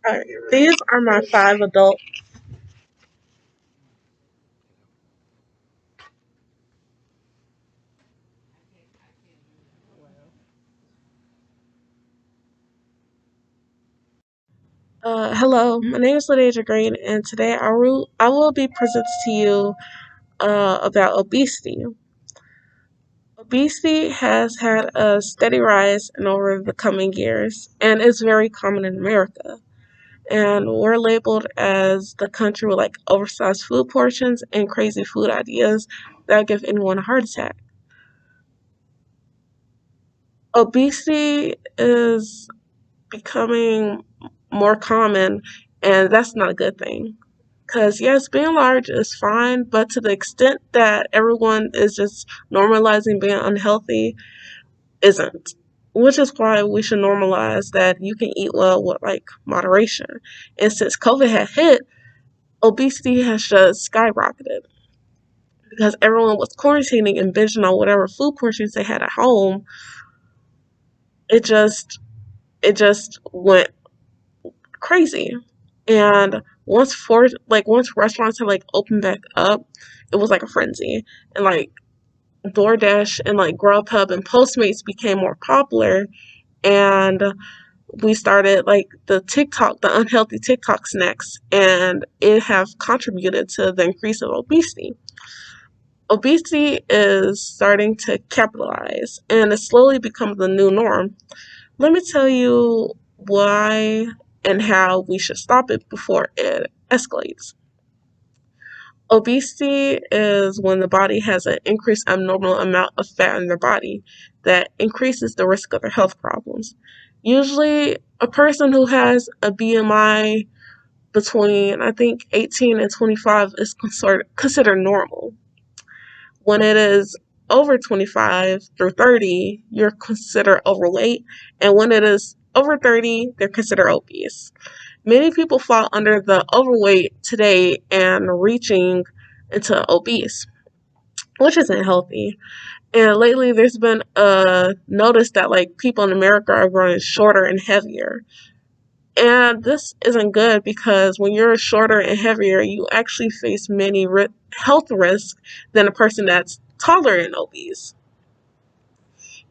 Alright, these are my five adult. Hello, my name is Lydia Green, and today I will be presenting to you about obesity. Obesity has had a steady rise in over the coming years, and is very common in America. And we're labeled as the country with like oversized food portions and crazy food ideas that give anyone a heart attack. Obesity is becoming more common, and that's not a good thing. Because, yes, being large is fine, but to the extent that everyone is just normalizing being unhealthy, isn't. Which is why we should normalize that you can eat well with like moderation. And since COVID had hit, obesity has just skyrocketed because everyone was quarantining and binging on whatever food portions they had at home. It just it just went crazy. And once restaurants had like opened back up, it was like a frenzy. And like DoorDash and like Grubhub and Postmates became more popular, and we started like the unhealthy TikTok snacks, and it have contributed to the increase of obesity. Obesity is starting to capitalize, and it slowly becomes the new norm. Let me tell you why and how we should stop it before it escalates. Obesity is when the body has an increased abnormal amount of fat in their body that increases the risk of their health problems. Usually, a person who has a BMI between, I think, 18 and 25 is considered normal. When it is over 25 through 30, you're considered overweight, and when it is over 30, they're considered obese. Many people fall under the overweight today and reaching into obese, which isn't healthy. And lately, there's been a notice that like people in America are growing shorter and heavier. And this isn't good because when you're shorter and heavier, you actually face many health risks than a person that's taller and obese.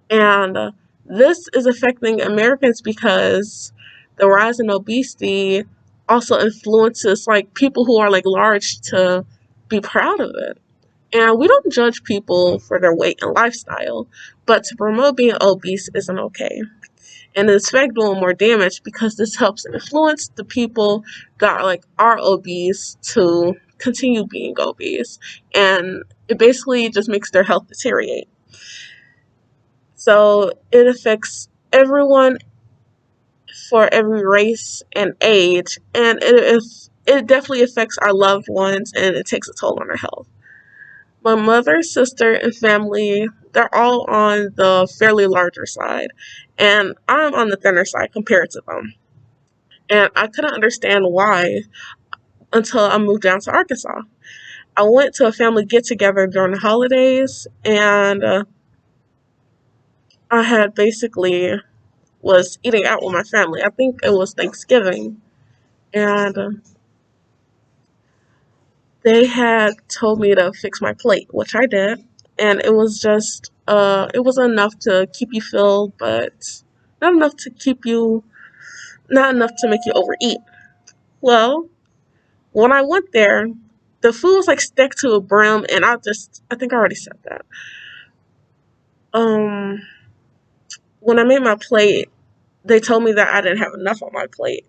And this is affecting Americans because the rise in obesity also influences like people who are like large to be proud of it. And we don't judge people for their weight and lifestyle, but to promote being obese isn't okay. And it's in fact doing more damage because this helps influence the people that are obese to continue being obese. And it basically just makes their health deteriorate. So it affects everyone for every race and age, and it definitely affects our loved ones, and it takes a toll on our health. My mother, sister, and family, they're all on the fairly larger side, and I'm on the thinner side compared to them. And I couldn't understand why until I moved down to Arkansas. I went to a family get together during the holidays, and I had basically was eating out with my family. I think it was Thanksgiving, and they had told me to fix my plate, which I did, and it was just it was enough to keep you filled, but not enough to keep you, not enough to make you overeat. Well, when I went there, the food was like stuck to a brim, and I think I already said that. Um, when I made my plate, they told me that I didn't have enough on my plate,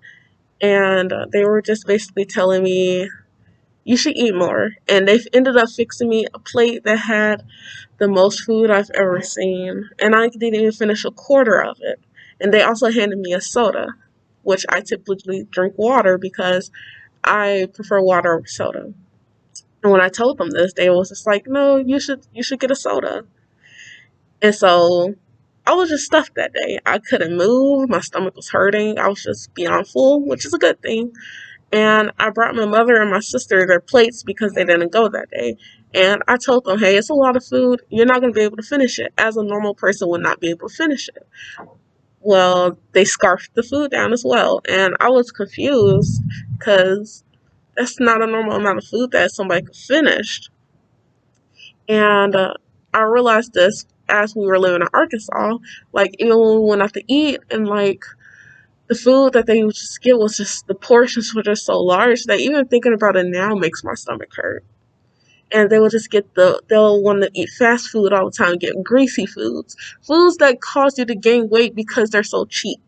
and they were just basically telling me you should eat more. And they ended up fixing me a plate that had the most food I've ever seen. And I didn't even finish a quarter of it. And they also handed me a soda, which I typically drink water because I prefer water over soda. And when I told them this, they was just like, "No, you should get a soda." And so I was just stuffed that day. I couldn't move. My stomach was hurting. I was just beyond full, which is a good thing. And I brought my mother and my sister their plates because they didn't go that day. And I told them, hey, it's a lot of food. You're not going to be able to finish it, as a normal person would not be able to finish it. well, they scarfed the food down as well. And I was confused because that's not a normal amount of food that somebody could finish. And I realized this as we were living in Arkansas. Like, even when we went out to eat, and like the food that they would just get was just, the portions were just so large that even thinking about it now makes my stomach hurt. And they will just get they'll want to eat fast food all the time, get greasy foods that cause you to gain weight because they're so cheap.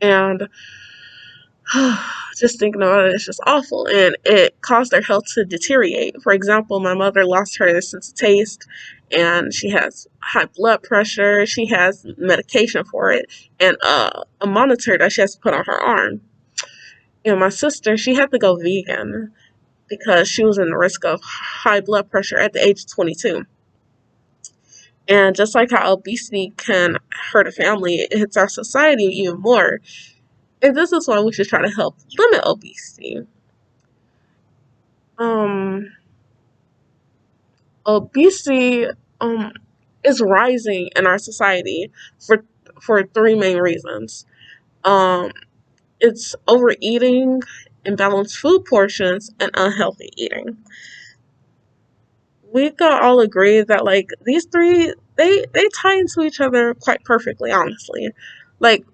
And just thinking about it, it's just awful, and it caused their health to deteriorate. For example, my mother lost her sense of taste, and she has high blood pressure. She has medication for it, and a monitor that she has to put on her arm. And my sister, she had to go vegan because she was in the risk of high blood pressure at the age of 22. And just like how obesity can hurt a family, it hits our society even more. And this is why we should try to help limit obesity. Um, Obesity is rising in our society for three main reasons. Um, it's overeating, imbalanced food portions, and unhealthy eating. We can all agree that like these three, they tie into each other quite perfectly, honestly. Like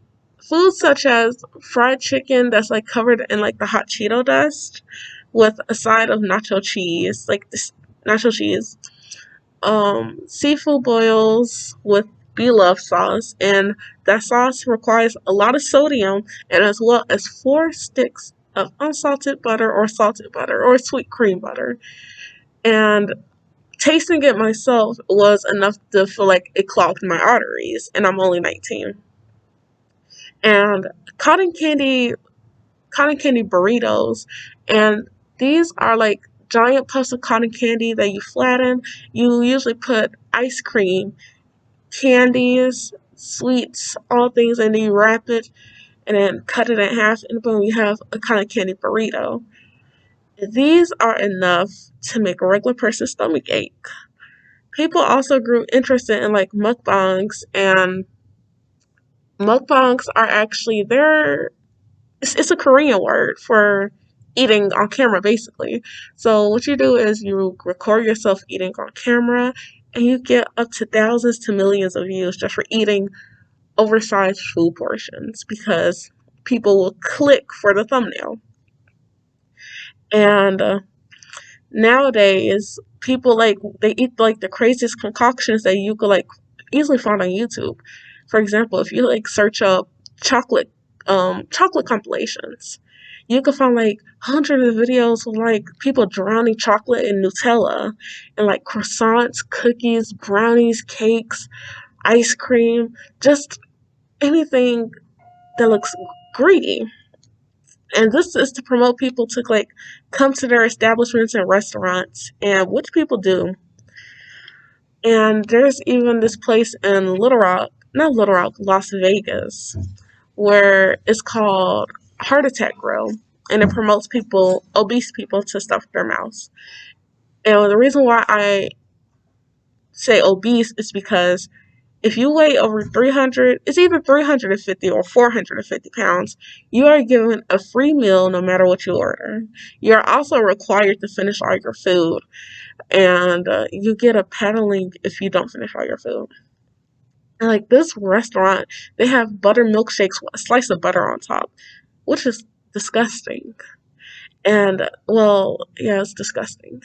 foods such as fried chicken that's like covered in like the hot Cheeto dust with a side of nacho cheese, like this nacho cheese, seafood boils with beloved sauce, and that sauce requires a lot of sodium, and as well as 4 sticks of unsalted butter or salted butter or sweet cream butter. And tasting it myself was enough to feel like it clogged my arteries, and I'm only 19. And cotton candy cotton candy burritos, and these are like giant puffs of cotton candy that you flatten. You usually put ice cream, candies, sweets, all things, and then you wrap it and then cut it in half, and boom, you have a cotton candy burrito. These are enough to make a regular person's stomach ache. People also grew interested in like mukbangs, and mukbangs are actually it's a Korean word for eating on camera, basically. So what you do is you record yourself eating on camera, and you get up to thousands to millions of views just for eating oversized food portions because people will click for the thumbnail. And nowadays, people like they eat like the craziest concoctions that you could like easily find on YouTube. For example, if you like search up chocolate chocolate compilations, you can find like hundreds of videos of like people drowning chocolate in Nutella and like croissants, cookies, brownies, cakes, ice cream, just anything that looks greedy. And this is to promote people to like come to their establishments and restaurants, and which people do. And there's even this place in Little Rock, not Little Rock, Las Vegas, where it's called Heart Attack Grill, and it promotes people, obese people, to stuff their mouths. And the reason why I say obese is because if you weigh over 300, it's either 350 or 450 pounds, you are given a free meal no matter what you order. You are also required to finish all your food, and you get a paddling if you don't finish all your food. And like this restaurant, they have butter milkshakes with a slice of butter on top, which is disgusting. And well, yeah, it's disgusting.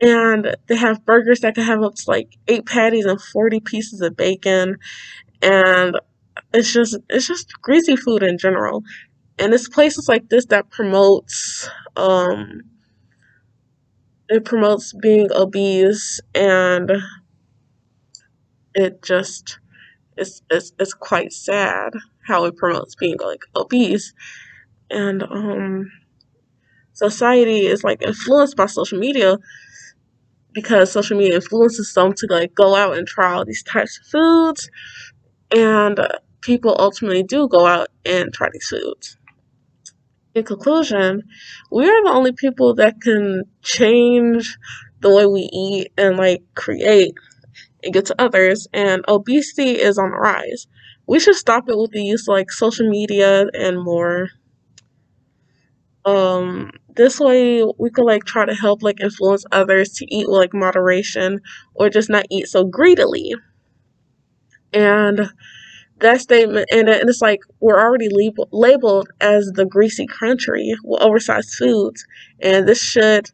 And they have burgers that can have up to like 8 patties and 40 pieces of bacon, and it's just greasy food in general. And it's places like this that promotes being obese, and it just it's quite sad how it promotes being like obese. And society is like influenced by social media because social media influences them to like go out and try all these types of foods, and people ultimately do go out and try these foods. In conclusion, we are the only people that can change the way we eat and like create and get to others, and obesity is on the rise. we should stop it with the use of like social media and more. This way we could like try to help like influence others to eat with like moderation or just not eat so greedily. And that statement, and it's like we're already labeled as the greasy country with oversized foods, and this should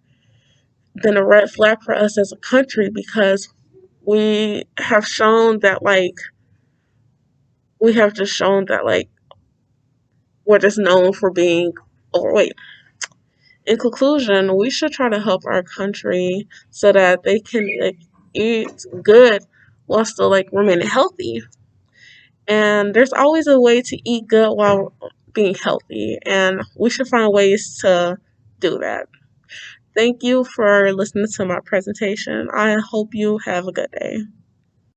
been a red flag for us as a country because we have shown that like we have just shown that like we're just known for being overweight. In conclusion, we should try to help our country so that they can like eat good while still like remaining healthy. And there's always a way to eat good while being healthy, and we should find ways to do that. Thank you for listening to my presentation. I hope you have a good day.